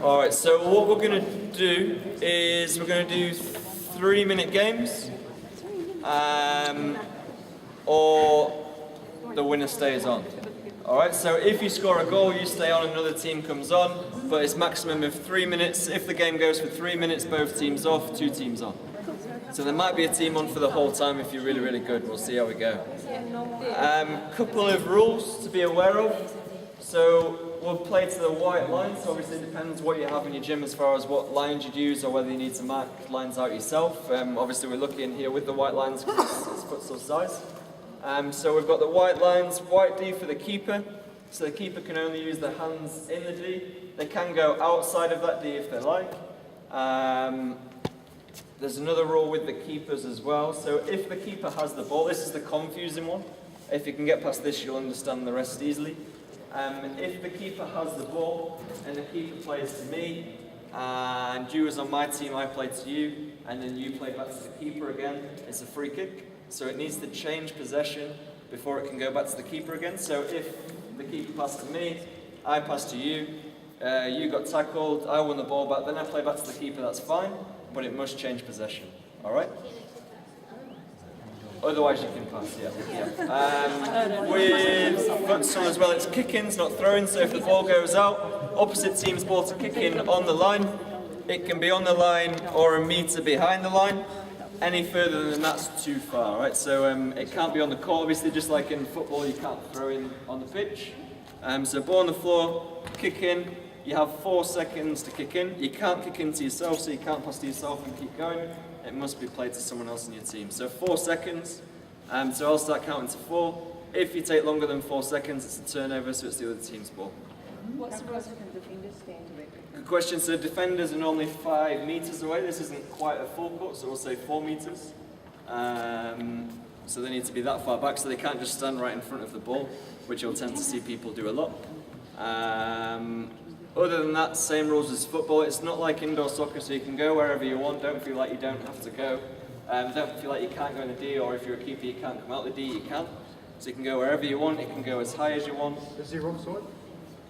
Alright, so what we're going to do is we're going to do 3-minute games, or the winner stays on. Alright, so if you score a goal, you stay on, another team comes on, but it's maximum of 3 minutes. If the game goes for 3 minutes, both teams off, 2 teams on. So there might be a team on for the whole time if you're really, really good. We'll see how we go. Couple of rules to be aware of. So we'll play to the white line, so obviously it depends what you have in your gym as far as what lines you'd use or whether you need to mark lines out yourself. Obviously we're looking here with the white lines because it's futsal size. So we've got the white lines, white D for the keeper. So the keeper can only use their hands in the D. They can go outside of that D if they like. There's another rule with the keepers as well. So if the keeper has the ball, this is the confusing one. If you can get past this, you'll understand the rest easily. If the keeper has the ball and the keeper plays to me, and you as on my team, I play to you, and then you play back to the keeper again, it's a free kick. So it needs to change possession before it can go back to the keeper again. So if the keeper passed to me, I passed to you, you got tackled, I won the ball back, then I play back to the keeper, that's fine, but it must change possession. Alright? Otherwise you can pass, yeah. With futsal as well, it's kick-ins, not throw-ins, so if the ball goes out, opposite team's ball to kick in on the line, it can be on the line or a metre behind the line. Any further than that's too far, right? So it can't be on the court, obviously, just like in football, you can't throw in on the pitch. So ball on the floor, kick in, you have 4 seconds to kick in. You can't kick into yourself, so you can't pass to yourself and keep going. It must be played to someone else in your team. So 4 seconds, so I'll start counting to 4. If you take longer than 4 seconds, it's a turnover, so it's the other team's ball. What's the rules of defenders stand? Good question. So defenders are normally 5 metres away. This isn't quite a full court, so we'll say 4 metres. So they need to be that far back, so they can't just stand right in front of the ball, which you'll tend to see people do a lot. Other than that, same rules as football. It's not like indoor soccer, so you can go wherever you want. Don't feel like you don't have to go. Don't feel like you can't go in the D, or if you're a keeper you can't come out the D, you can. So you can go wherever you want. It can go as high as you want. Is there offside?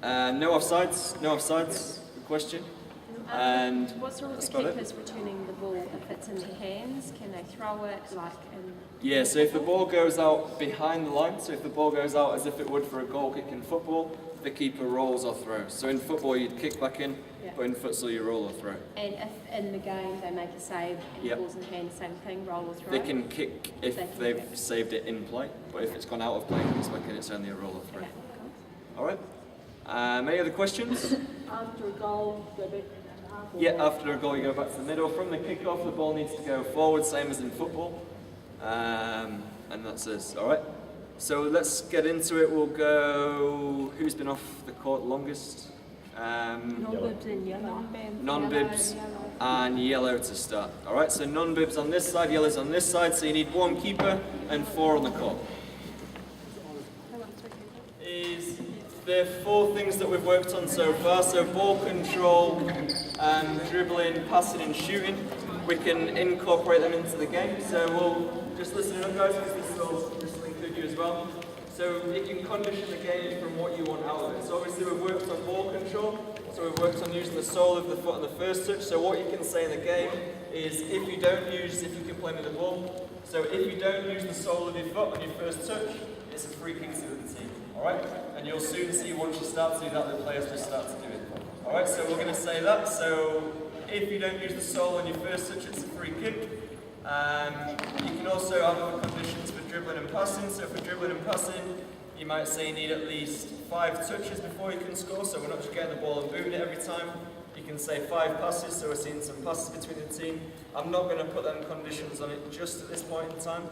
No offsides. No offsides. Good question. And what's the rule of keepers returning the ball if it's in their hands? Can they throw it Yeah, so if the ball goes out behind the line, so if the ball goes out as if it would for a goal kick in football, the keeper rolls or throws. So in football you'd kick back in, but in futsal you roll or throw. And if in the game they make a save and the ball's in hand, same thing, roll or throw? They can kick if they've saved it in play, but if it's gone out of play and it's back in, it's only a roll or throw. Okay. Alright. Any other questions? After a goal, go back half? Yeah, after a goal you go back to the middle. From the kick-off the ball needs to go forward, same as in football. And that's it, alright? So let's get into it. We'll go, who's been off the court longest? Non-bibs and yellow. Non-bibs and yellow to start. Alright, so non-bibs on this side, yellow's on this side, so you need 1 keeper and 4 on the court. There are 4 things that we've worked on so far, so ball control, dribbling, passing and shooting. We can incorporate them into the game, so we'll just listen up guys, because this will include you as well. So you can condition the game from what you want out of it. So obviously we've worked on ball control, so we've worked on using the sole of the foot on the first touch. So what you can say in the game is if you can play with the ball. So if you don't use the sole of your foot on your first touch, it's a free kick to the team. Alright? And you'll soon see once you start to do that, the players will start to do it. Alright, so we're going to say that. So if you don't use the sole on your first touch, it's a free kick. You can also have other conditions for dribbling and passing. So for dribbling and passing, you might say you need at least 5 touches before you can score. So we're not just getting the ball and booting it every time. You can say 5 passes, so we're seeing some passes between the team. I'm not going to put them conditions on it just at this point in time.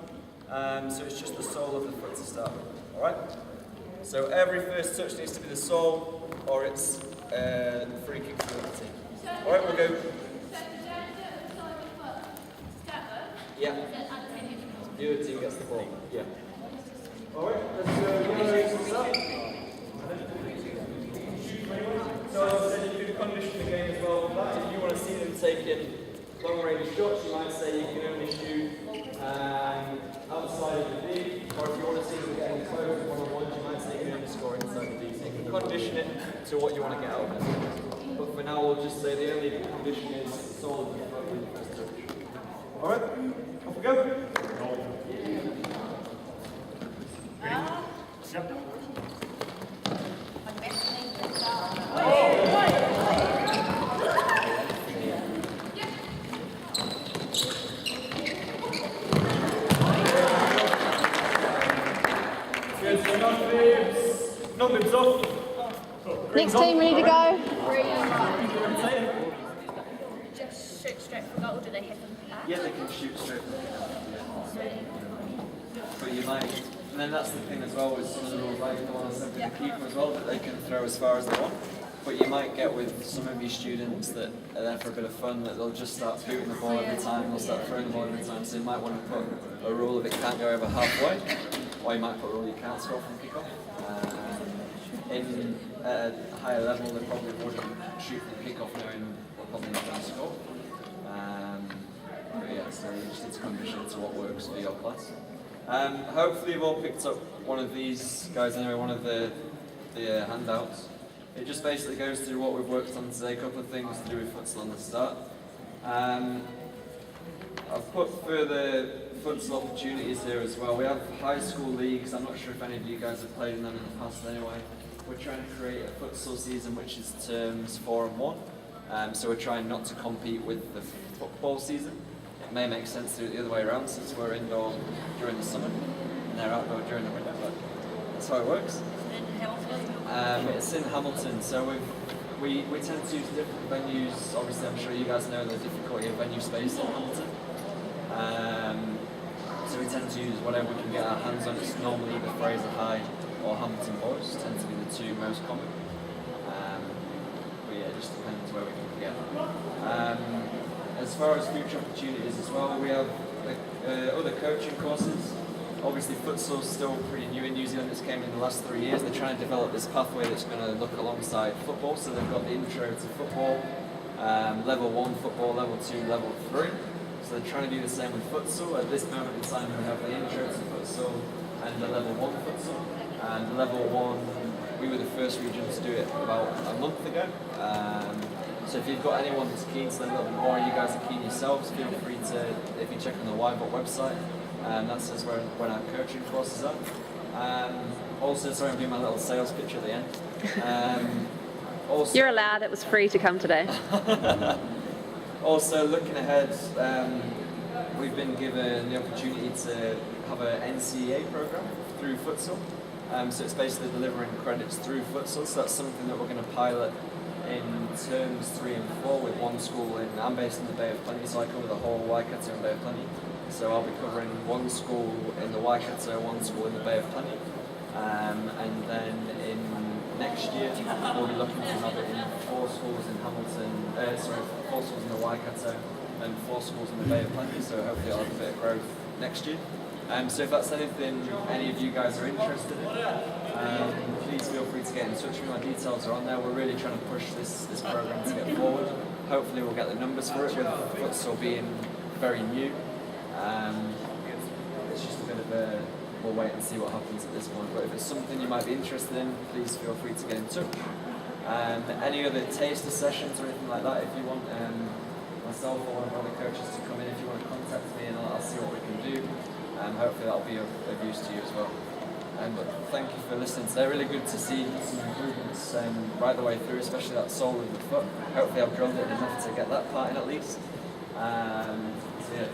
So it's just the sole of the foot to start with. Alright? So every first touch needs to be the sole, or it's free kick for the team. Alright, we'll go. Yeah. The other team gets the ball. Yeah. Alright, let's go. So as I said, you could condition the game as well for that. If you want to see them taking long range shots, you might say you can only shoot outside of the D, or if you want to see them getting close one-on-one, you might say you can only score inside the D. So you can condition it to what you want to get out of it. but for now we'll just say the only condition is sole of the foot with the first touch. Alright, off we go. Yep. Non-bibs off. Next team ready to go? Just shoot straight for goal, do they have them pass? Yeah, they can shoot straight. But you might, and then that's the thing as well with some of the rules, like the one I said with the keeper as well, that they can throw as far as they want. But you might get with some of these students that are there for a bit of fun, that they'll just start booting the ball every time, they'll start throwing the ball every time, so you might want to put a rule of it can't go over halfway, or you might put a rule you can't score from kick-off. In a higher level, they probably wouldn't shoot from kick-off knowing they're probably not going to score. But yeah, so you just need to condition to what works for your class. Hopefully you've all picked up one of these guys anyway, one of the handouts. It just basically goes through what we've worked on today, a couple of things to do with futsal on the start. I've put further futsal opportunities here as well. We have high school leagues. I'm not sure if any of you guys have played in them in the past anyway. We're trying to create a futsal season which is terms 4 and 1. So we're trying not to compete with the football season. It may make sense to do it the other way around since we're indoor during the summer and they're outdoor during the winter, but that's how it works. It's in Hamilton, so we tend to use different venues. Obviously, I'm sure you guys know the difficulty of venue space in Hamilton. So we tend to use whatever we can get our hands on. It's normally either Fraser High or Hamilton Boys tend to be the two most common. But yeah, it just depends where we can get. As far as future opportunities as well, we have other coaching courses. Obviously, futsal's still pretty new in New Zealand. It's came in the last 3 years. They're trying to develop this pathway that's going to look alongside football. So they've got the intro to football, level 1 football, level 2, level 3. So they're trying to do the same with futsal. At this moment in time, we have the intro to futsal and the level 1 futsal. And the level 1, we were the first region to do it about a month ago. So if you've got anyone that's keen to learn a little bit more, you guys are keen yourselves, feel free to, if you check on the YBOT website, that says when our coaching courses are. Also, sorry, I'm doing my little sales pitch at the end. Also, you're allowed, it was free to come today. Also, looking ahead, we've been given the opportunity to have an NCEA program through futsal. So it's basically delivering credits through futsal, so that's something that we're going to pilot in terms 3 and 4 with one school I'm based in the Bay of Plenty, so I cover the whole Waikato and Bay of Plenty. So I'll be covering one school in the Waikato, one school in the Bay of Plenty. And then in next year, we'll be looking to have it in 4 schools in Hamilton, 4 schools in the Waikato and 4 schools in the Bay of Plenty, so hopefully I'll have a bit of growth next year. So if that's anything any of you guys are interested in, please feel free to get in touch with me. My details are on there. We're really trying to push this program to get forward. Hopefully we'll get the numbers for it, with futsal being very new. It's just a bit of a, we'll wait and see what happens at this point. But if it's something you might be interested in, please feel free to get in touch. Any other taster sessions or anything like that, if you want myself or one of our other coaches to come in, if you want to contact me, and I'll see what we can do. Hopefully that'll be of use to you as well. But thank you for listening today. Really good to see some improvements right the way through, especially that sole of the foot. Hopefully I've drilled it enough to get that part in at least. So yeah,